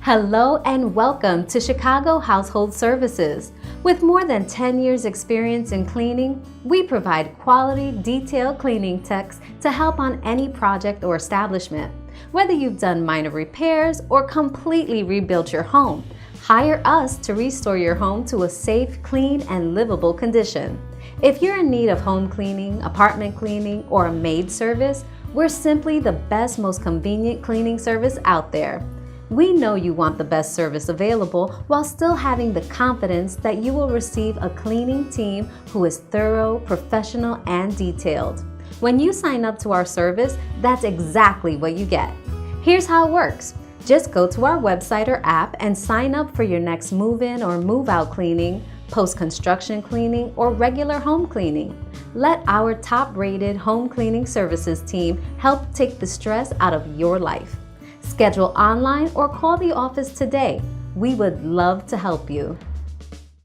Hello and welcome to Chicago Household Services. With more than 10 years experience in cleaning, we provide quality, detailed cleaning techs to help on any project or establishment. Whether you've done minor repairs or completely rebuilt your home, hire us to restore your home to a safe, clean, and livable condition. If you're in need of home cleaning, apartment cleaning, or a maid service, we're simply the best, most convenient cleaning service out there. We know you want the best service available while still having the confidence that you will receive a cleaning team who is thorough, professional, and detailed. When you sign up to our service, that's exactly what you get. Here's how it works. Just go to our website or app and sign up for your next move-in or move-out cleaning, post-construction cleaning, or regular home cleaning. Let our top-rated home cleaning services team help take the stress out of your life. Schedule online or call the office today. We would love to help you.